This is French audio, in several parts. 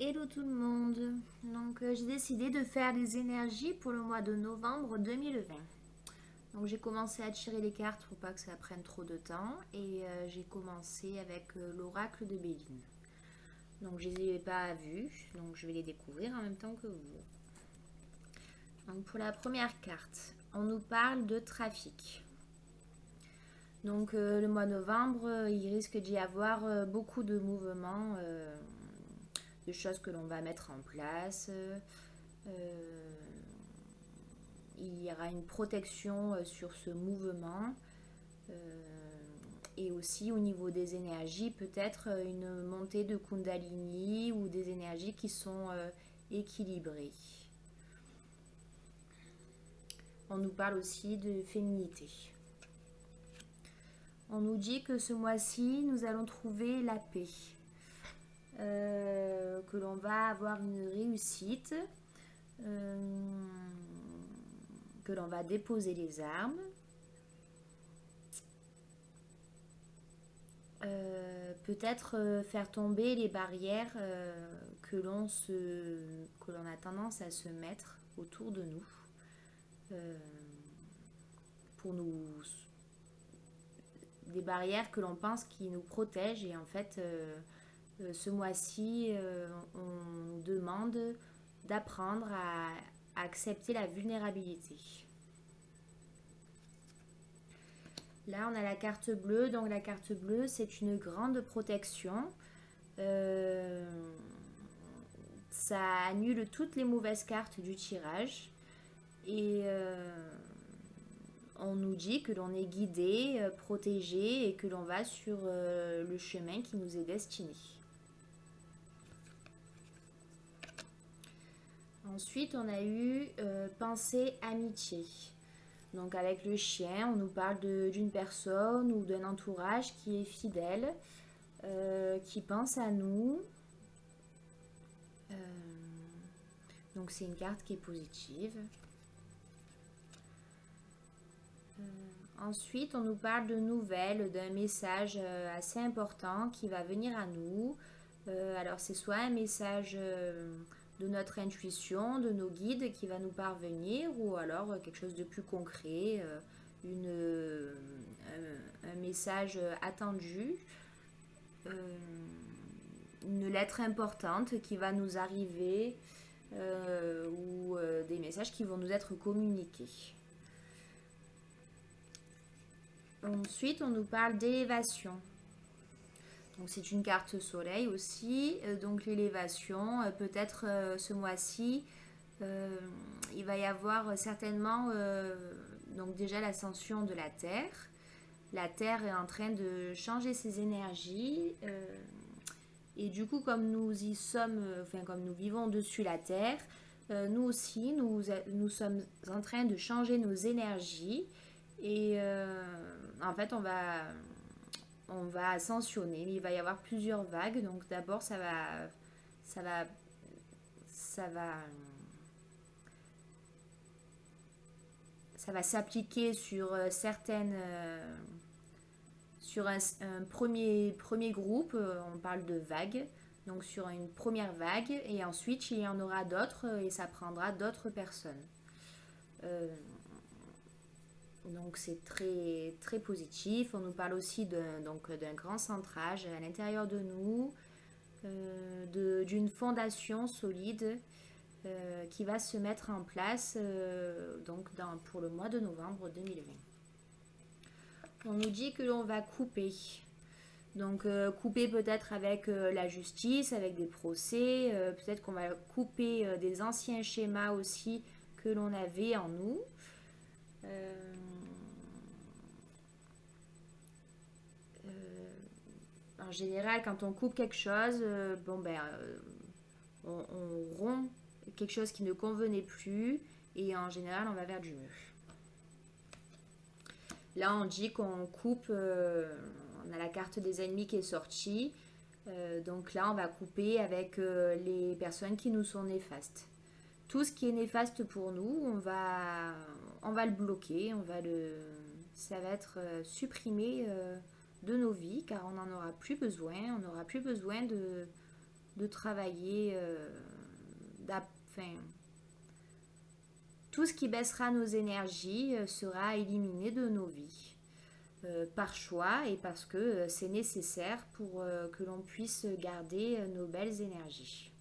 Hello tout le monde. Donc j'ai décidé de faire des énergies pour le mois de novembre 2020. Donc j'ai commencé à tirer les cartes pour pas que ça prenne trop de temps et j'ai commencé avec l'oracle de Béline. Donc je les ai pas vus, donc je vais les découvrir en même temps que vous. Donc pour la première carte, on nous parle de trafic. Donc le mois de novembre, il risque d'y avoir beaucoup de mouvements, de choses que l'on va mettre en place. Il y aura une protection sur ce mouvement. Et aussi au niveau des énergies, peut-être une montée de Kundalini ou des énergies qui sont équilibrées. On nous parle aussi de féminité. On nous dit que ce mois-ci, nous allons trouver la paix. Que l'on va avoir une réussite, que l'on va déposer les armes, peut-être faire tomber les barrières que l'on a tendance à se mettre autour de nous euh, pour nous des barrières que l'on pense qui nous protègent et en fait ce mois-ci on nous demande d'apprendre à accepter la vulnérabilité. Là, on a la carte bleue. Donc, la carte bleue, c'est une grande protection. Euh, Ça annule toutes les mauvaises cartes du tirage. Et on nous dit que l'on est guidé, protégé et que l'on va sur le chemin qui nous est destiné. Ensuite, on a eu pensée amitié. Donc avec le chien, on nous parle d'une personne ou d'un entourage qui est fidèle, qui pense à nous. Euh, donc c'est une carte qui est positive. Ensuite, on nous parle de nouvelles, d'un message assez important qui va venir à nous. Alors c'est soit un message de notre intuition, de nos guides qui va nous parvenir, ou alors quelque chose de plus concret, un message attendu, une lettre importante qui va nous arriver, ou des messages qui vont nous être communiqués. Ensuite, on nous parle d'élévation. Donc c'est une carte soleil aussi. Donc l'élévation, peut-être ce mois-ci, il va y avoir certainement donc déjà l'ascension de la Terre. La Terre est en train de changer ses énergies. Et du coup, comme nous y sommes, enfin comme nous vivons dessus la Terre, nous aussi, nous sommes en train de changer nos énergies. Et en fait, on va ascensionner. Il va y avoir plusieurs vagues. Donc d'abord, ça va, ça va, ça va s'appliquer sur certaines, sur un premier groupe. On parle de vagues. Donc sur une première vague et ensuite il y en aura d'autres et ça prendra d'autres personnes. Donc c'est très, très positif. On nous parle aussi d'un grand centrage à l'intérieur de nous, d'une fondation solide qui va se mettre en place pour le mois de novembre 2020. On nous dit que l'on va couper. Donc couper peut-être avec la justice, avec des procès, peut-être qu'on va couper des anciens schémas aussi que l'on avait en nous. En général, quand on coupe quelque chose, on rompt quelque chose qui ne convenait plus et en général, on va vers du mieux. Là, on dit qu'on coupe, on a la carte des ennemis qui est sortie. Donc là, on va couper avec les personnes qui nous sont néfastes. Tout ce qui est néfaste pour nous, on va le bloquer, ça va être supprimé de nos vies car on n'en aura plus besoin. On n'aura plus besoin de travailler, enfin, tout ce qui baissera nos énergies sera éliminé de nos vies, par choix et parce que c'est nécessaire pour que l'on puisse garder nos belles énergies.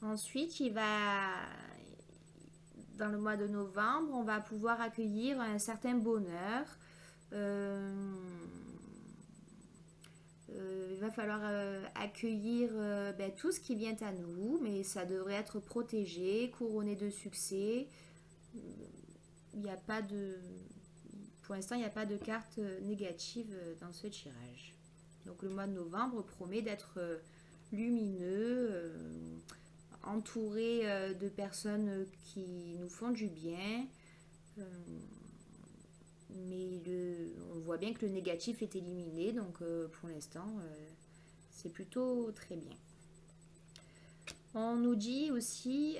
Ensuite, dans le mois de novembre, on va pouvoir accueillir un certain bonheur. Il va falloir accueillir tout ce qui vient à nous, mais ça devrait être protégé, couronné de succès. Il n'y a pas de, pour l'instant, il n'y a pas de carte négative dans ce tirage. Donc le mois de novembre promet d'être lumineux, entouré de personnes qui nous font du bien. Mais on voit bien que le négatif est éliminé, donc pour l'instant, c'est plutôt très bien. On nous dit aussi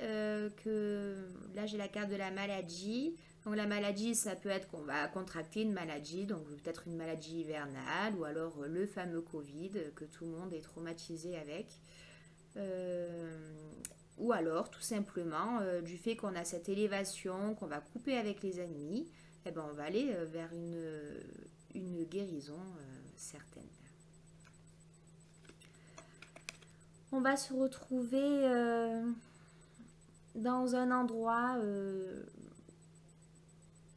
que, là j'ai la carte de la maladie. Donc la maladie, ça peut être qu'on va contracter une maladie, donc peut-être une maladie hivernale, ou alors le fameux Covid que tout le monde est traumatisé avec. Ou alors tout simplement du fait qu'on a cette élévation, qu'on va couper avec les ennemis, eh ben, on va aller vers une guérison certaine. On va se retrouver dans un endroit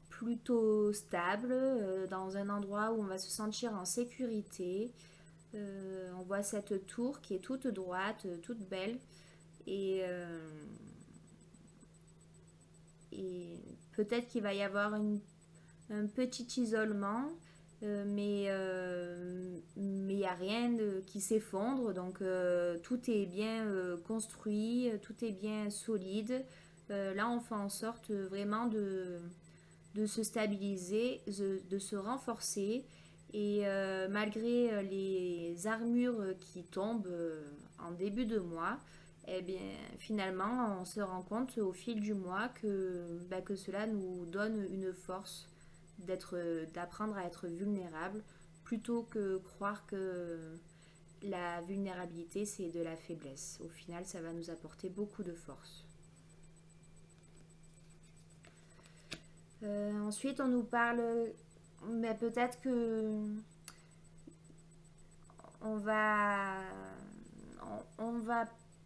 plutôt stable, dans un endroit où on va se sentir en sécurité. On voit cette tour qui est toute droite, toute belle. Et peut-être qu'il va y avoir un petit isolement, mais il n'y a rien qui s'effondre, donc tout est bien construit, tout est bien solide. Là, on fait en sorte vraiment de se stabiliser, de se renforcer, et malgré les armures qui tombent en début de mois, eh bien, finalement, on se rend compte au fil du mois que cela nous donne une force d'apprendre à être vulnérable, plutôt que croire que la vulnérabilité, c'est de la faiblesse. Au final, ça va nous apporter beaucoup de force. Ensuite, on nous parle, mais peut-être que on va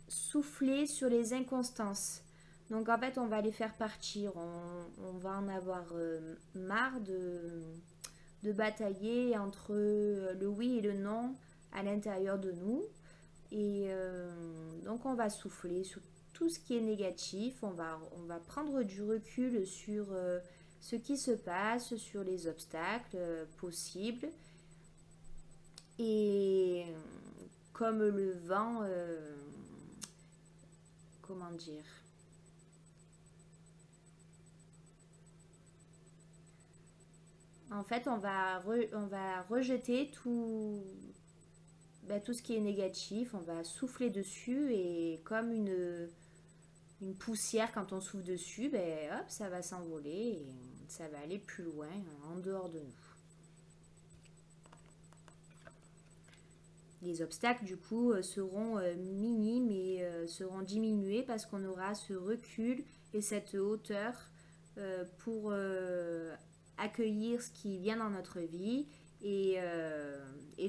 souffler sur les inconstances. Donc en fait, on va les faire partir. On va en avoir marre de batailler entre le oui et le non à l'intérieur de nous. Et donc on va souffler sur tout ce qui est négatif. On va prendre du recul sur ce qui se passe, sur les obstacles possibles. Et comme le vent, comment dire, en fait on va rejeter tout ce qui est négatif, on va souffler dessus, et comme une poussière, quand on souffle dessus, hop, ça va s'envoler et ça va aller plus loin, en dehors de nous. Les obstacles, du coup, seront minimes et seront diminués parce qu'on aura ce recul et cette hauteur pour accueillir ce qui vient dans notre vie et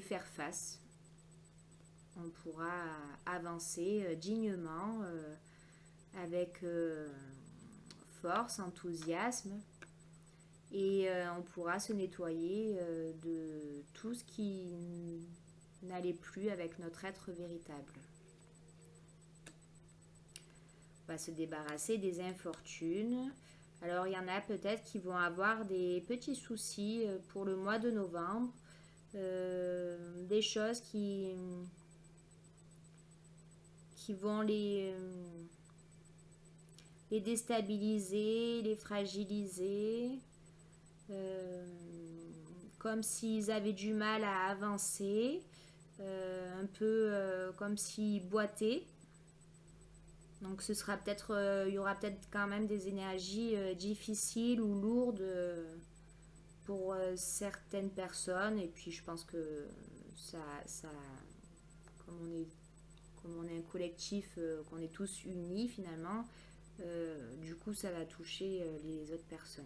faire face. On pourra avancer dignement, avec force, enthousiasme, et on pourra se nettoyer de tout ce qui n'allait plus avec notre être véritable. On va se débarrasser des infortunes. Alors il y en a peut-être qui vont avoir des petits soucis pour le mois de novembre, des choses qui vont les déstabiliser, les fragiliser, comme s'ils avaient du mal à avancer, un peu comme s'ils boitaient. Donc ce sera peut-être, il y aura peut-être quand même des énergies difficiles ou lourdes pour certaines personnes, et puis je pense que ça comme on est un collectif, qu'on est tous unis finalement, du coup ça va toucher les autres personnes.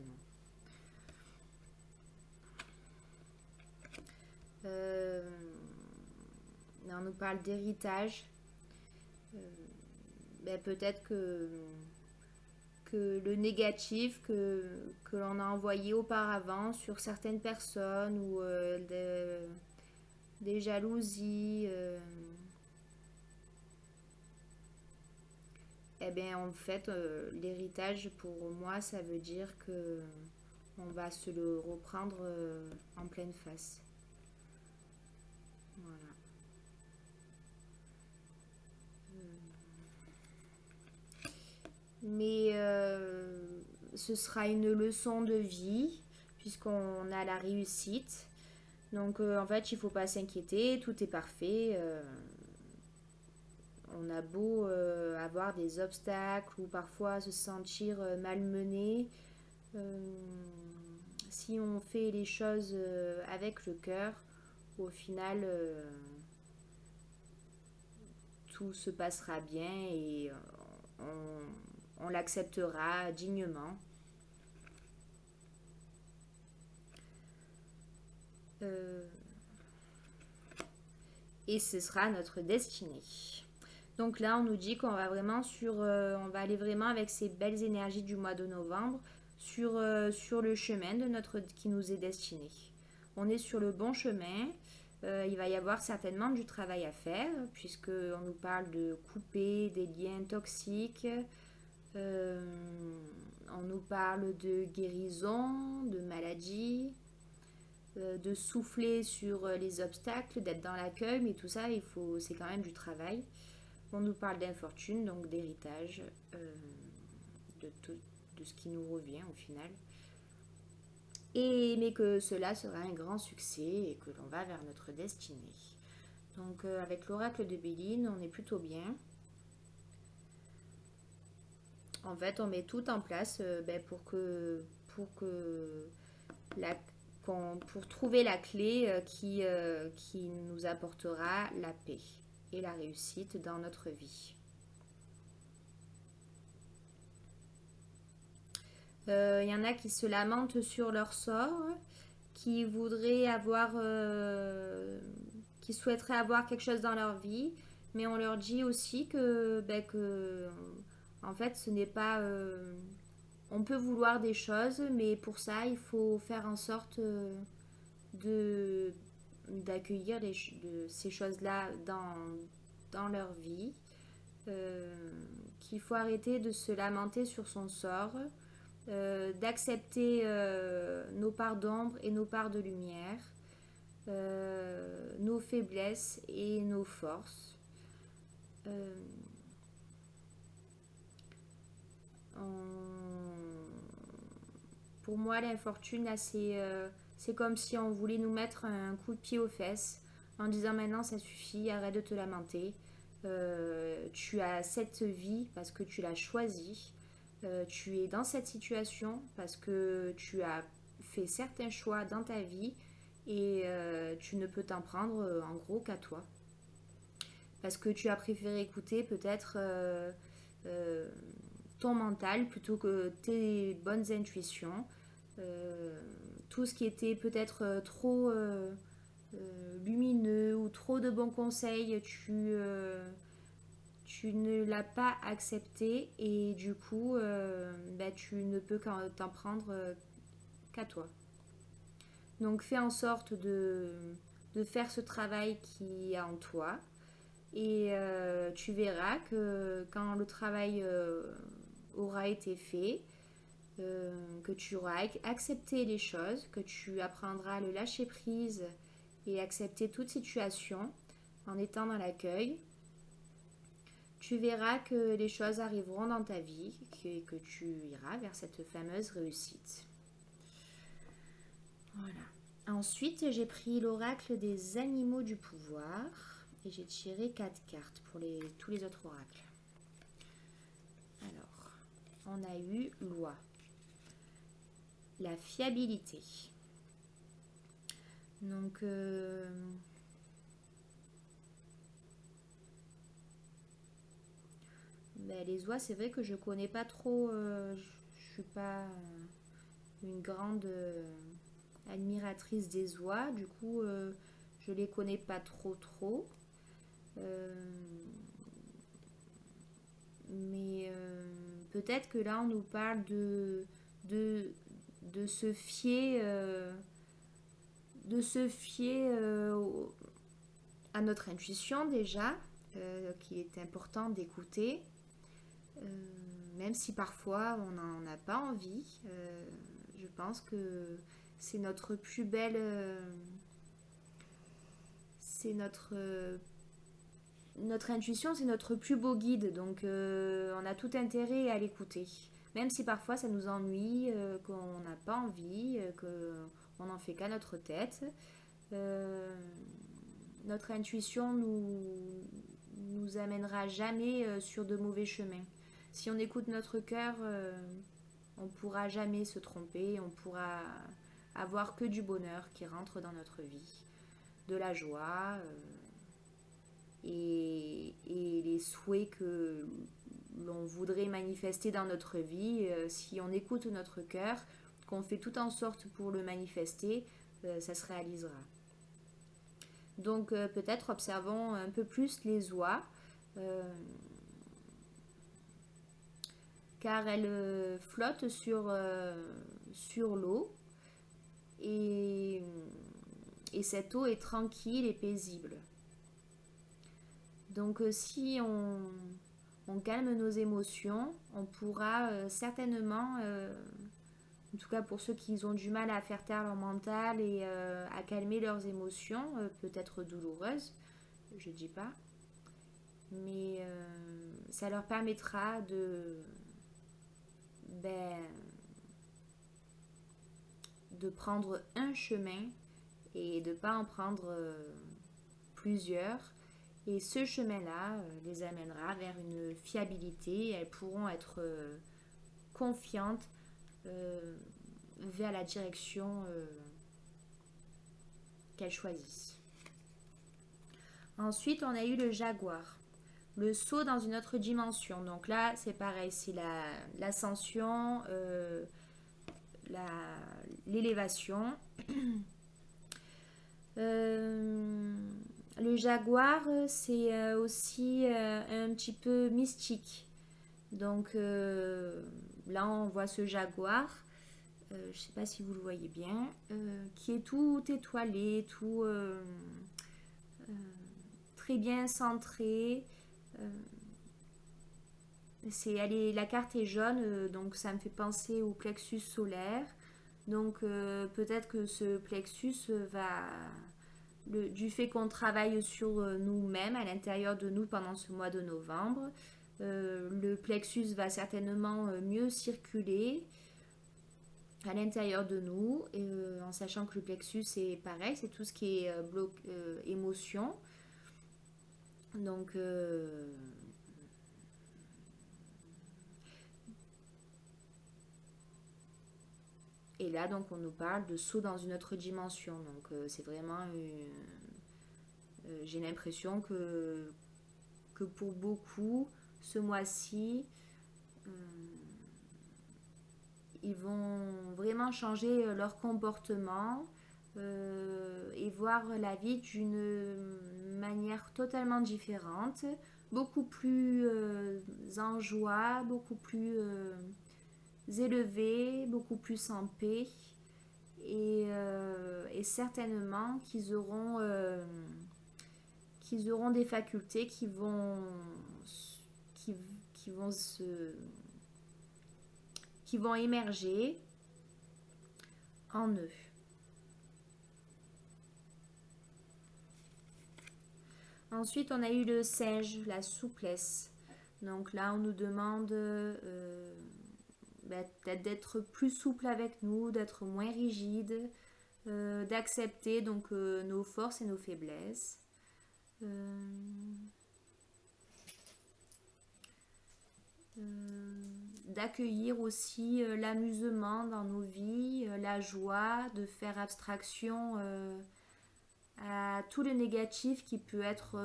On nous parle d'héritage. Peut-être que le négatif que l'on a envoyé auparavant sur certaines personnes ou des jalousies, en fait, l'héritage pour moi, ça veut dire que on va se le reprendre en pleine face. Voilà. Mais ce sera une leçon de vie puisqu'on a la réussite. Donc en fait, il ne faut pas s'inquiéter, tout est parfait. On a beau avoir des obstacles ou parfois se sentir malmené. Si on fait les choses avec le cœur, au final, tout se passera bien et on l'acceptera dignement. Et ce sera notre destinée. Donc là, on nous dit qu'on va vraiment on va aller vraiment avec ces belles énergies du mois de novembre sur le chemin qui nous est destiné. On est sur le bon chemin. Il va y avoir certainement du travail à faire puisqu'on nous parle de couper des liens toxiques. On nous parle de guérison, de maladie, de souffler sur les obstacles, d'être dans l'accueil, mais tout ça, c'est quand même du travail. On nous parle d'infortune, donc d'héritage, de ce qui nous revient au final. Mais que cela sera un grand succès et que l'on va vers notre destinée. Donc avec l'oracle de Béline, on est plutôt bien. En fait, on met tout en place pour trouver la clé qui nous apportera la paix et la réussite dans notre vie. Il y en a qui se lamentent sur leur sort, qui voudraient qui souhaiteraient avoir quelque chose dans leur vie, mais on leur dit aussi que en fait, ce n'est pas. On peut vouloir des choses, mais pour ça, il faut faire en sorte d'accueillir ces choses-là dans leur vie. Qu'il faut arrêter de se lamenter sur son sort, d'accepter nos parts d'ombre et nos parts de lumière, nos faiblesses et nos forces. Pour moi, l'infortune, là, c'est comme si on voulait nous mettre un coup de pied aux fesses en disant maintenant ça suffit, arrête de te lamenter. Tu as cette vie parce que tu l'as choisie. Tu es dans cette situation parce que tu as fait certains choix dans ta vie et tu ne peux t'en prendre en gros qu'à toi. Parce que tu as préféré écouter peut-être ton mental plutôt que tes bonnes intuitions. Tout ce qui était peut-être trop lumineux ou trop de bons conseils, tu ne l'as pas accepté et du coup tu ne peux t'en prendre qu'à toi. Donc fais en sorte de faire ce travail qui est en toi et tu verras que quand le travail aura été fait, que tu auras accepté les choses, que tu apprendras à le lâcher prise et accepter toute situation en étant dans l'accueil, tu verras que les choses arriveront dans ta vie et que tu iras vers cette fameuse réussite. Voilà. Ensuite, j'ai pris l'oracle des animaux du pouvoir et j'ai tiré 4 cartes pour tous les autres oracles. Alors, on a eu loi, la fiabilité, Donc, ben, les oies, c'est vrai que je connais pas trop. Je suis pas une grande admiratrice des oies. Du coup, je les connais pas trop. Euh, mais peut-être que là, on nous parle de, de se fier, à notre intuition déjà, qu'il est important d'écouter, euh, même si parfois on n'en a pas envie. Je pense que c'est notre plus belle, c'est notre intuition, c'est notre plus beau guide, donc on a tout intérêt à l'écouter. Même si parfois ça nous ennuie, qu'on n'a pas envie, qu'on n'en fait qu'à notre tête, euh, notre intuition nous amènera jamais sur de mauvais chemins. Si on écoute notre cœur, on ne pourra jamais se tromper, on pourra avoir que du bonheur qui rentre dans notre vie, de la joie, et les souhaits que l'on voudrait manifester dans notre vie. Si on écoute notre cœur, qu'on fait tout en sorte pour le manifester, ça se réalisera. Donc peut-être observons un peu plus les oies, euh, car elles flottent sur l'eau, et, et cette eau est tranquille et paisible. Donc si on calme nos émotions, on pourra certainement, en tout cas pour ceux qui ont du mal à faire taire leur mental et à calmer leurs émotions, peut-être douloureuses, je dis pas, mais ça leur permettra ben, de prendre un chemin et de ne pas en prendre plusieurs. Et ce chemin-là les amènera vers une fiabilité. Elles pourront être confiantes vers la direction qu'elles choisissent. Ensuite, on a eu le jaguar. Le saut dans une autre dimension. Donc là, c'est pareil, c'est l'ascension, l'élévation. Le jaguar, c'est aussi un petit peu mystique. Donc là, on voit ce jaguar, je ne sais pas si vous le voyez bien, qui est tout étoilé, tout très bien centré. La carte est jaune, donc ça me fait penser au plexus solaire. Donc peut-être que ce plexus va, du fait qu'on travaille sur nous-mêmes, à l'intérieur de nous pendant ce mois de novembre, le plexus va certainement mieux circuler à l'intérieur de nous, en sachant que le plexus c'est pareil, c'est tout ce qui est émotion. Donc et là donc on nous parle de saut dans une autre dimension. Donc c'est vraiment j'ai l'impression que pour beaucoup ce mois-ci, ils vont vraiment changer leur comportement et voir la vie d'une manière totalement différente, beaucoup plus en joie, beaucoup plus élevée, beaucoup plus en paix, et certainement qu'ils auront des facultés qui, qui vont qui vont émerger en eux. Ensuite, on a eu le singe, la souplesse. Donc là, on nous demande peut-être d'être plus souple avec nous, d'être moins rigide, d'accepter donc nos forces et nos faiblesses. D'accueillir aussi l'amusement dans nos vies, la joie, de faire abstraction à tout le négatif qui peut être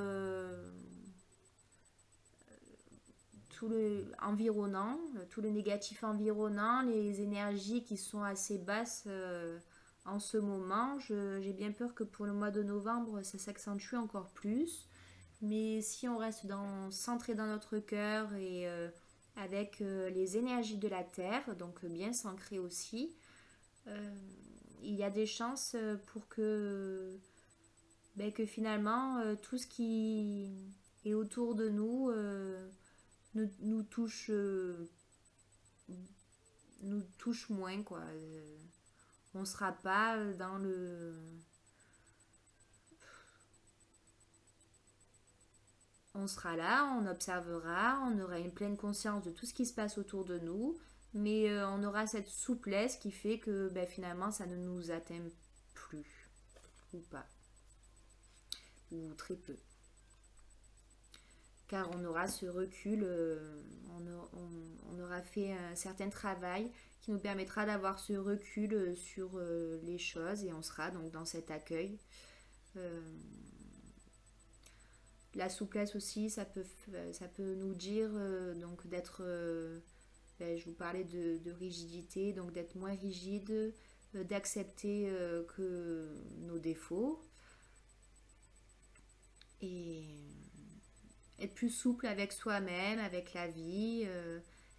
tout le environnant, tout le négatif environnant, les énergies qui sont assez basses en ce moment. J'ai bien peur que pour le mois de novembre, ça s'accentue encore plus. Mais si on reste centré dans notre cœur et avec les énergies de la terre, donc bien s'ancrer aussi, euh, il y a des chances pour que finalement tout ce qui est autour de nous nous touche, nous touche moins, quoi. On sera pas dans le... On sera là, on observera, on aura une pleine conscience de tout ce qui se passe autour de nous, mais on aura cette souplesse qui fait que finalement ça ne nous atteint plus, ou pas, ou très peu. Car on aura ce recul, on aura fait un certain travail qui nous permettra d'avoir ce recul sur les choses et on sera donc dans cet accueil. Euh, la souplesse aussi, ça peut nous dire donc d'être, je vous parlais de rigidité, donc d'être moins rigide, d'accepter que nos défauts et être plus souple avec soi-même, avec la vie,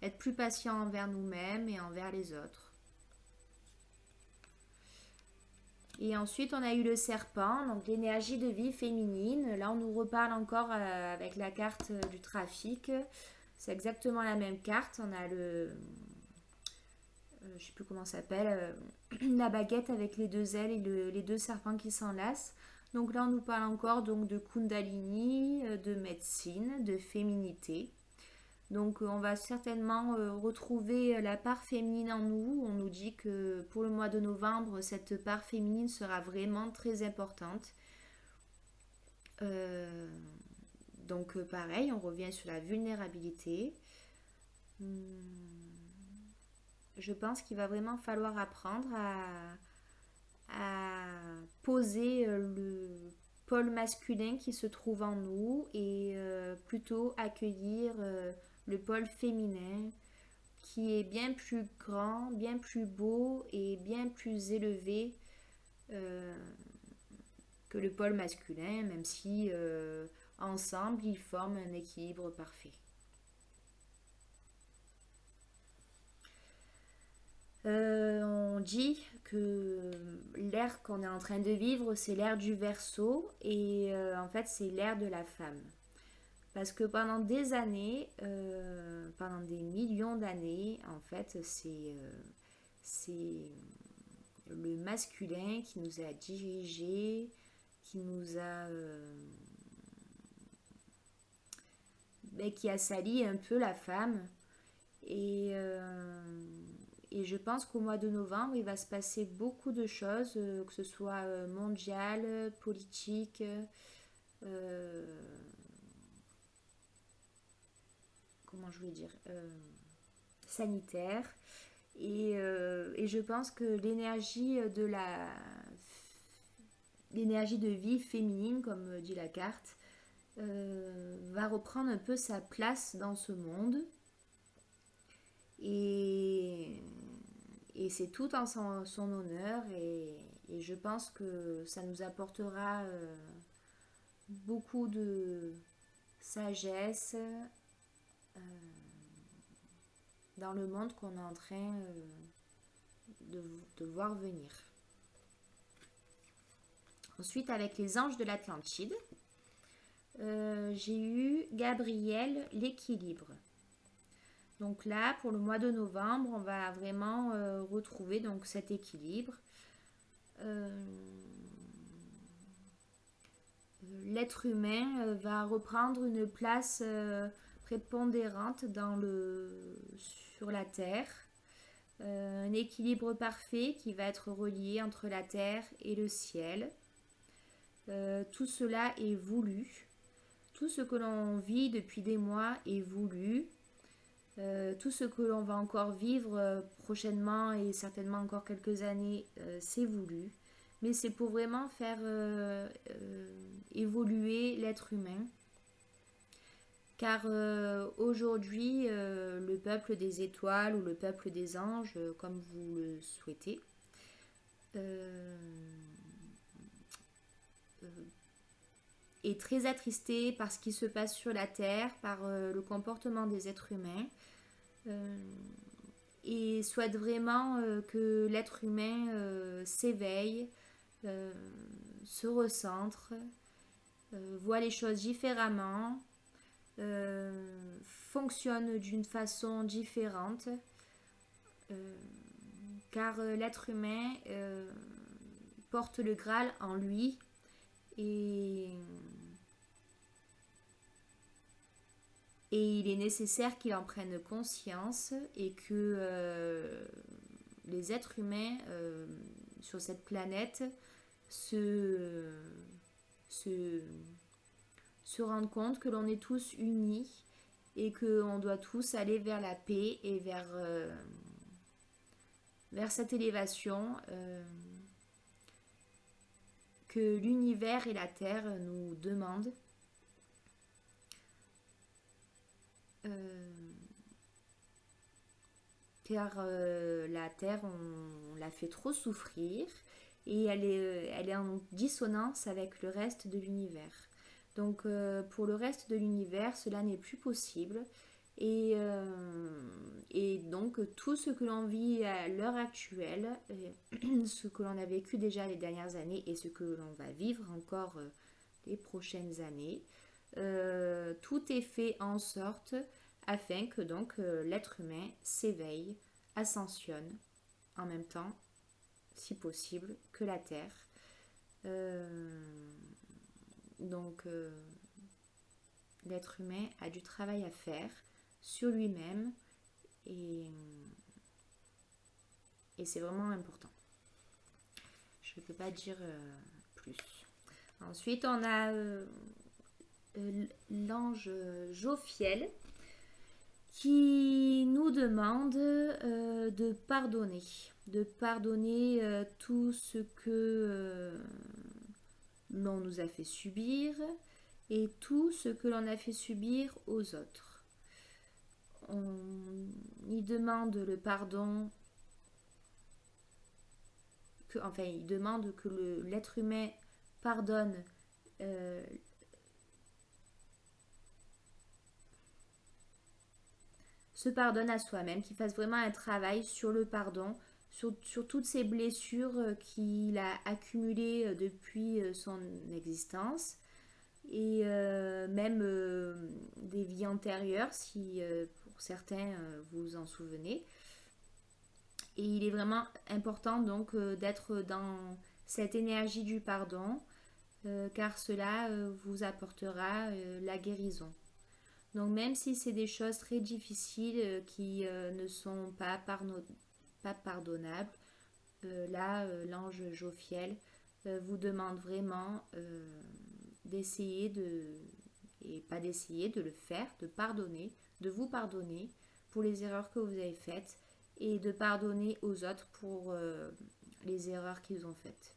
être plus patient envers nous-mêmes et envers les autres. Et ensuite, on a eu le serpent, donc l'énergie de vie féminine. Là, on nous reparle encore avec la carte du trafic. C'est exactement la même carte. On a je ne sais plus comment ça s'appelle, la baguette avec les deux ailes et les deux serpents qui s'enlacent. Donc là, on nous parle encore donc, de Kundalini, de médecine, de féminité. Donc on va certainement retrouver la part féminine en nous. On nous dit que pour le mois de novembre, cette part féminine sera vraiment très importante. Donc pareil, on revient sur la vulnérabilité. Je pense qu'il va vraiment falloir apprendre à poser le pôle masculin qui se trouve en nous et plutôt accueillir le pôle féminin qui est bien plus grand, bien plus beau et bien plus élevé que le pôle masculin, même si ensemble ils forment un équilibre parfait. On dit que l'ère qu'on est en train de vivre, c'est l'ère du Verseau et en fait c'est l'ère de la femme. Parce que pendant des années, pendant des millions d'années, en fait, c'est le masculin qui nous a dirigés, qui nous a... qui a sali un peu la femme. Et je pense qu'au mois de novembre, il va se passer beaucoup de choses, que ce soit mondial, politique, comment je voulais dire, sanitaire. Et je pense que l'énergie de vie féminine, comme dit la carte, va reprendre un peu sa place dans ce monde. Et c'est tout en son honneur et je pense que ça nous apportera beaucoup de sagesse dans le monde qu'on est en train de voir venir. Ensuite, avec les anges de l'Atlantide, j'ai eu Gabriel, l'équilibre. Donc là, pour le mois de novembre, on va vraiment retrouver donc cet équilibre. L'être humain va reprendre une place prépondérante sur la Terre. Un équilibre parfait qui va être relié entre la Terre et le ciel. Tout cela est voulu. Tout ce que l'on vit depuis des mois est voulu. Tout ce que l'on va encore vivre prochainement et certainement encore quelques années, c'est voulu. mais c'est pour vraiment faire évoluer l'être humain. Car aujourd'hui, le peuple des étoiles ou le peuple des anges, comme vous le souhaitez, euh, est très attristé par ce qui se passe sur la Terre, par le comportement des êtres humains, euh, et souhaite vraiment que l'être humain s'éveille, euh, se recentre, voit les choses différemment, fonctionne d'une façon différente, euh, car l'être humain porte le Graal en lui et, et il est nécessaire qu'il en prenne conscience et que les êtres humains sur cette planète se, se, se rendent compte que l'on est tous unis et qu'on doit tous aller vers la paix et vers cette élévation que l'univers et la Terre nous demandent. Car la Terre, on l'a fait trop souffrir et elle est en dissonance avec le reste de l'univers. Donc pour le reste de l'univers, cela n'est plus possible. Et donc tout ce que l'on vit à l'heure actuelle, ce que l'on a vécu déjà les dernières années et ce que l'on va vivre encore les prochaines années, tout est fait en sorte afin que donc l'être humain s'éveille, ascensionne en même temps, si possible, que la Terre. Donc l'être humain a du travail à faire sur lui-même et c'est vraiment important. Je ne peux pas dire plus. Ensuite, on a l'ange Jophiel qui nous demande de pardonner tout ce que l'on nous a fait subir et tout ce que l'on a fait subir aux autres. On y demande le pardon, il demande que l'être humain pardonne se pardonne à soi-même, qu'il fasse vraiment un travail sur le pardon, sur toutes ces blessures qu'il a accumulées depuis son existence et même des vies antérieures si pour certains vous en souvenez. Et il est vraiment important donc d'être dans cette énergie du pardon car cela vous apportera la guérison. Donc même si c'est des choses très difficiles qui ne sont pas pardonnables, là l'ange Jophiel vous demande vraiment d'essayer et pas d'essayer, de le faire, de pardonner, de vous pardonner pour les erreurs que vous avez faites et de pardonner aux autres pour les erreurs qu'ils ont faites.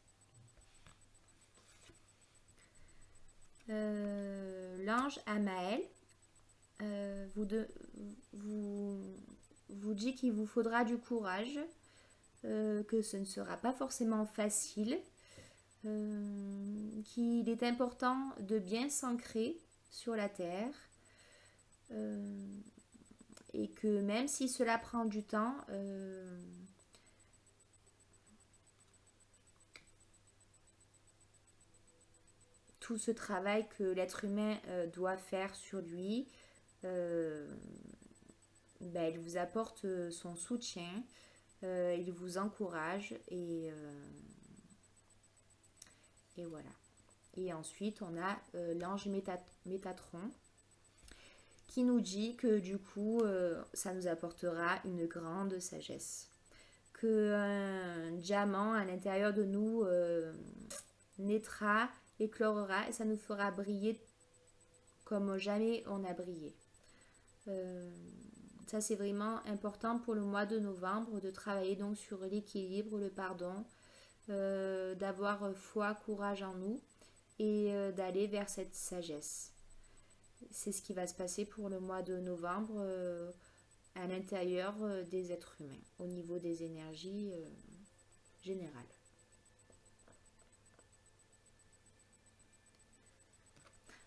L'ange Amaël vous dit qu'il vous faudra du courage, que ce ne sera pas forcément facile, qu'il est important de bien s'ancrer sur la terre et que même si cela prend du temps, tout ce travail que l'être humain doit faire sur lui, il vous apporte son soutien, il vous encourage et voilà. Et ensuite, on a l'ange Métatron qui nous dit que du coup, ça nous apportera une grande sagesse. Qu'un diamant à l'intérieur de nous naîtra, éclorera et ça nous fera briller comme jamais on a brillé. Ça c'est vraiment important pour le mois de novembre de travailler donc sur l'équilibre, le pardon d'avoir foi, courage en nous et d'aller vers cette sagesse. C'est ce qui va se passer pour le mois de novembre à l'intérieur des êtres humains, au niveau des énergies générales.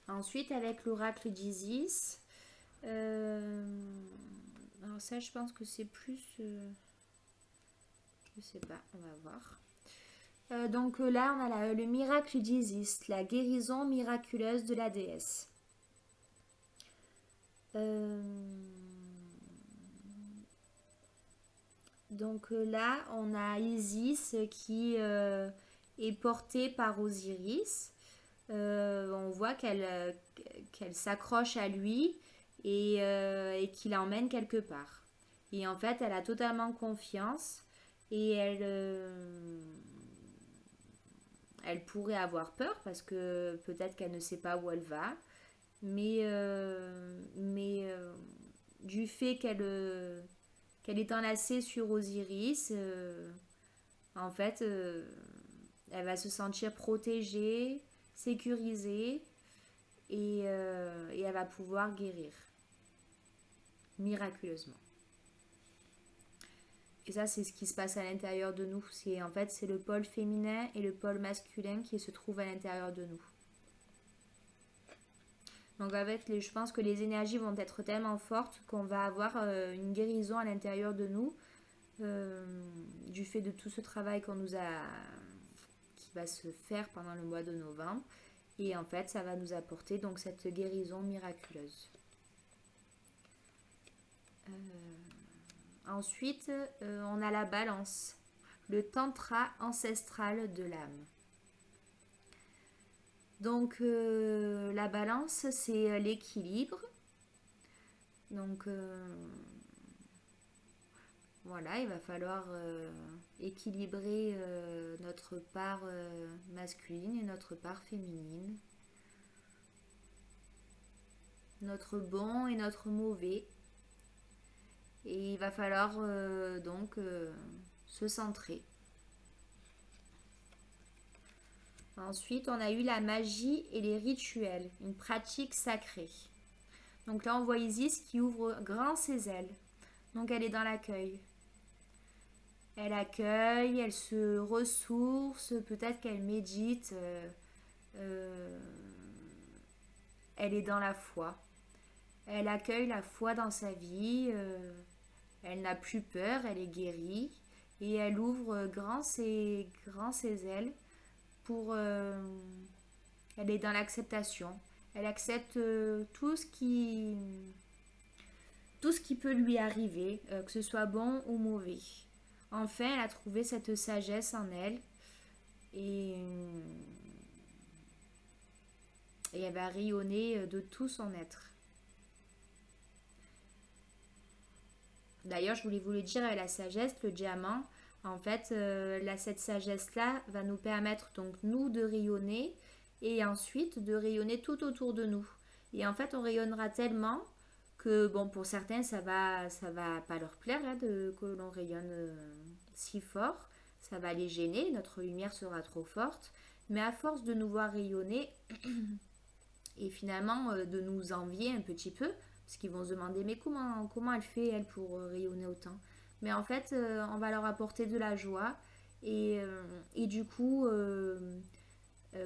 Ensuite, avec l'oracle d'Isis, alors ça, je pense que c'est plus... je sais pas, on va voir. Donc là, on a le miracle d'Isis, la guérison miraculeuse de la déesse. Donc là, on a Isis qui est portée par Osiris. On voit qu'elle s'accroche à lui et qu'il l'emmène quelque part. Et en fait, elle a totalement confiance et elle pourrait avoir peur parce que peut-être qu'elle ne sait pas où elle va. Mais du fait qu'elle est enlacée sur Osiris, en fait, elle va se sentir protégée, sécurisée et elle va pouvoir guérir miraculeusement. Et ça, c'est ce qui se passe à l'intérieur de nous. En fait, c'est le pôle féminin et le pôle masculin qui se trouvent à l'intérieur de nous. Donc je pense que les énergies vont être tellement fortes qu'on va avoir une guérison à l'intérieur de nous du fait de tout ce travail qui va se faire pendant le mois de novembre. Et en fait, ça va nous apporter donc cette guérison miraculeuse. Ensuite, on a la balance, le tantra ancestral de l'âme. Donc la balance, c'est l'équilibre. Donc voilà, il va falloir équilibrer notre part masculine et notre part féminine. Notre bon et notre mauvais. Et il va falloir donc se centrer. Ensuite, on a eu la magie et les rituels, une pratique sacrée. Donc là, on voit Isis qui ouvre grand ses ailes. Donc elle est dans l'accueil. Elle accueille, elle se ressource, peut-être qu'elle médite. Elle est dans la foi. Elle accueille la foi dans sa vie. Elle n'a plus peur, elle est guérie. Et elle ouvre grand ses ailes. Elle est dans l'acceptation. Elle accepte tout ce qui peut lui arriver, que ce soit bon ou mauvais. Enfin, elle a trouvé cette sagesse en elle et elle va rayonner de tout son être. D'ailleurs, je voulais vous le dire, la sagesse, le diamant, en fait, cette sagesse-là va nous permettre donc nous de rayonner et ensuite de rayonner tout autour de nous. Et en fait, on rayonnera tellement que, bon, pour certains, ça va pas leur plaire que l'on rayonne si fort. Ça va les gêner, notre lumière sera trop forte. Mais à force de nous voir rayonner et finalement de nous envier un petit peu, parce qu'ils vont se demander mais comment elle fait elle pour rayonner autant. Mais en fait, on va leur apporter de la joie et du coup,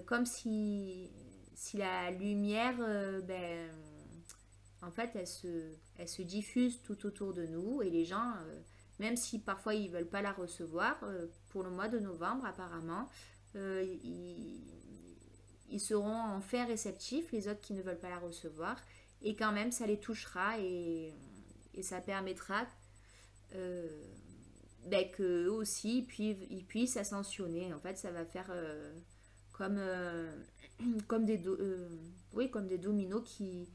comme si la lumière, en fait, elle se diffuse tout autour de nous et les gens, même si parfois ils ne veulent pas la recevoir, pour le mois de novembre apparemment, ils seront enfin réceptifs, les autres qui ne veulent pas la recevoir, et quand même ça les touchera et ça permettra qu'eux aussi ils puissent ascensionner. En fait, ça va faire comme des dominos qui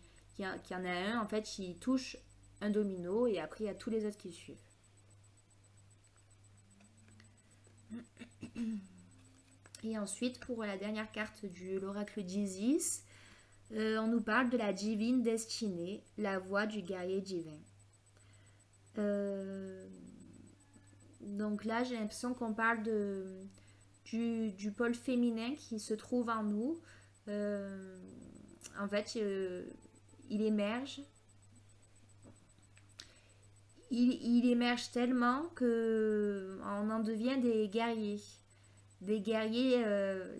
en a un, en fait, qui touche un domino et après il y a tous les autres qui suivent. Et ensuite, pour la dernière carte de l'oracle d'Isis, on nous parle de la divine destinée, la voix du guerrier divin. Donc là, j'ai l'impression qu'on parle du pôle féminin qui se trouve en nous. Euh, En fait, il émerge. Il émerge tellement que on en devient des guerriers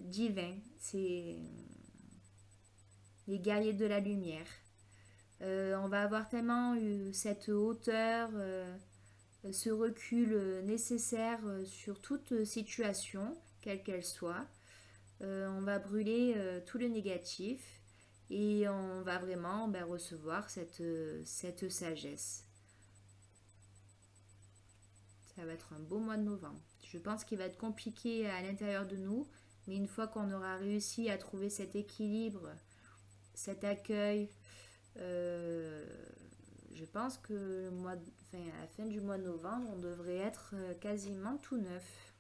divins. C'est les guerriers de la lumière. On va avoir tellement eu cette hauteur, ce recul nécessaire sur toute situation, quelle qu'elle soit. On va brûler tout le négatif et on va vraiment recevoir cette sagesse. Ça va être un beau mois de novembre. Je pense qu'il va être compliqué à l'intérieur de nous, mais une fois qu'on aura réussi à trouver cet équilibre, cet accueil, euh, je pense que à la fin du mois de novembre, on devrait être quasiment tout neuf.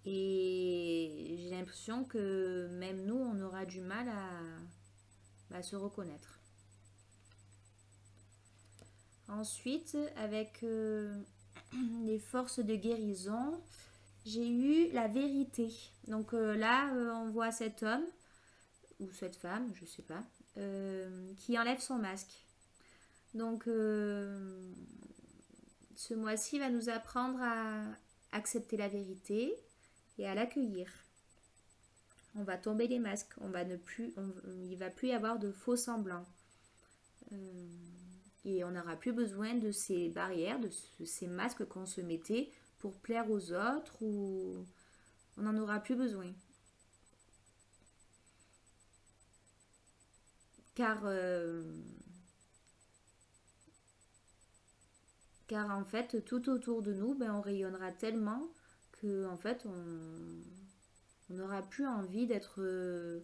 Et j'ai l'impression que même nous, on aura du mal à se reconnaître. Ensuite, avec les forces de guérison, j'ai eu la vérité. Donc là, on voit cet homme, ou cette femme, je sais pas, qui enlève son masque. Donc ce mois-ci va nous apprendre à accepter la vérité et à l'accueillir. On va tomber les masques, il va plus y avoir de faux semblants. Et on n'aura plus besoin de ces barrières, ces masques qu'on se mettait pour plaire aux autres, ou on n'en aura plus besoin. Car, car en fait, tout autour de nous, on rayonnera tellement que en fait, on n'aura plus envie d'être, de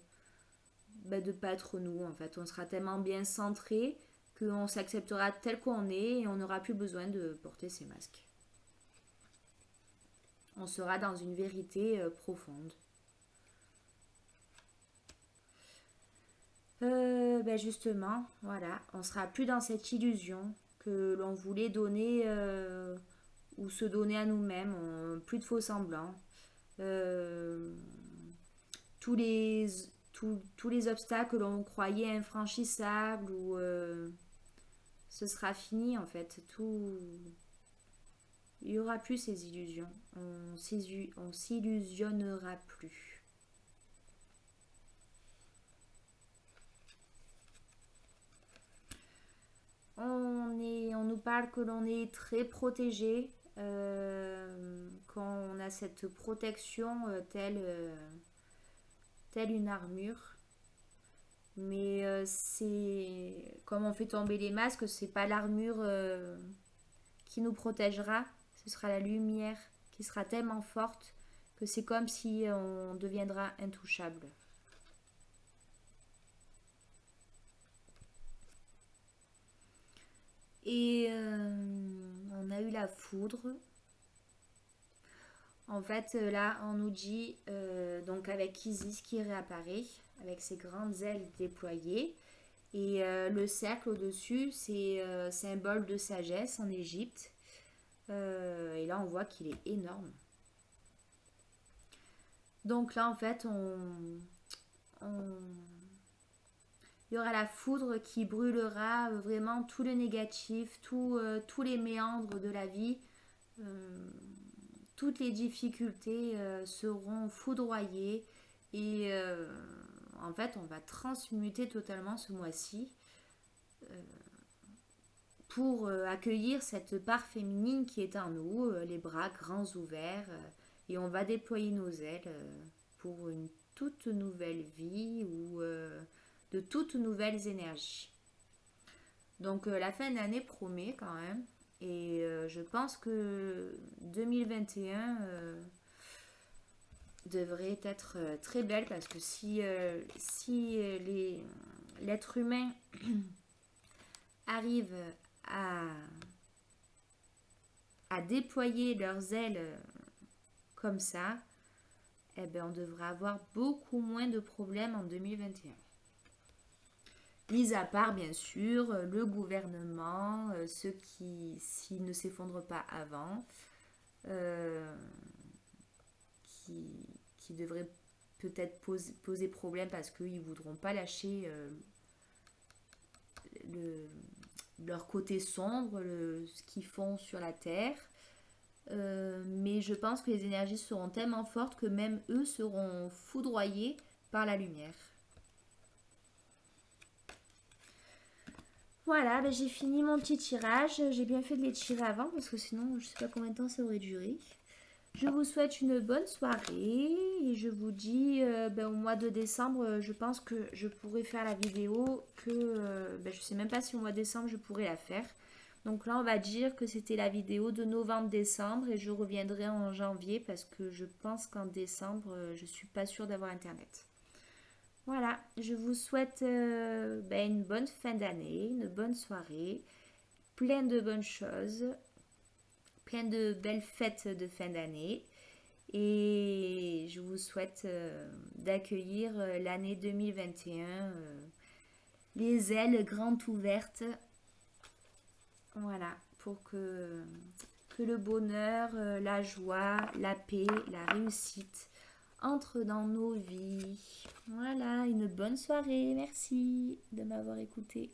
pas être nous. En fait, on sera tellement bien centré qu'on s'acceptera tel qu'on est et on n'aura plus besoin de porter ces masques. On sera dans une vérité profonde. Justement, voilà, on sera plus dans cette illusion que l'on voulait donner ou se donner à nous-mêmes, plus de faux semblants. Euh, tous les tous les obstacles que l'on croyait infranchissables ou ce sera fini en fait. Tout, il n'y aura plus ces illusions. On s'illusionnera plus. On nous parle que l'on est très protégé, qu'on a cette protection telle une armure. Mais c'est comme on fait tomber les masques, c'est pas l'armure qui nous protégera, ce sera la lumière qui sera tellement forte que c'est comme si on deviendra intouchable. Et on a eu la foudre. En fait, là, on nous dit, donc avec Isis qui réapparaît, avec ses grandes ailes déployées, et le cercle au-dessus, c'est symbole de sagesse en Égypte. Et là, on voit qu'il est énorme. Donc là, en fait, il y aura la foudre qui brûlera vraiment tout le négatif, tous les méandres de la vie. Toutes les difficultés seront foudroyées et en fait, on va transmuter totalement ce mois-ci pour accueillir cette part féminine qui est en nous, les bras grands ouverts, et on va déployer nos ailes pour une toute nouvelle vie ou de toutes nouvelles énergies. Donc la fin d'année promet quand même, et je pense que 2021 devrait être très belle parce que si l'être humain arrive à déployer leurs ailes comme ça, eh ben on devrait avoir beaucoup moins de problèmes en 2021. Mis à part, bien sûr, le gouvernement, ceux qui, s'ils ne s'effondrent pas avant, qui devrait peut-être poser problème parce qu'ils ne voudront pas lâcher leur côté sombre, ce qu'ils font sur la Terre. Mais je pense que les énergies seront tellement fortes que même eux seront foudroyés par la lumière. Voilà, ben j'ai fini mon petit tirage. J'ai bien fait de les tirer avant parce que sinon je ne sais pas combien de temps ça aurait duré. Je vous souhaite une bonne soirée et je vous dis au mois de décembre, je pense que je pourrai faire la vidéo que je ne sais même pas si au mois de décembre je pourrai la faire. Donc là on va dire que c'était la vidéo de novembre-décembre et je reviendrai en janvier parce que je pense qu'en décembre je ne suis pas sûre d'avoir internet. Voilà, je vous souhaite une bonne fin d'année, une bonne soirée, plein de bonnes choses, plein de belles fêtes de fin d'année. Et je vous souhaite d'accueillir l'année 2021, les ailes grandes ouvertes. Voilà, pour que le bonheur, la joie, la paix, la réussite entrent dans nos vies. Voilà, une bonne soirée. Merci de m'avoir écouté.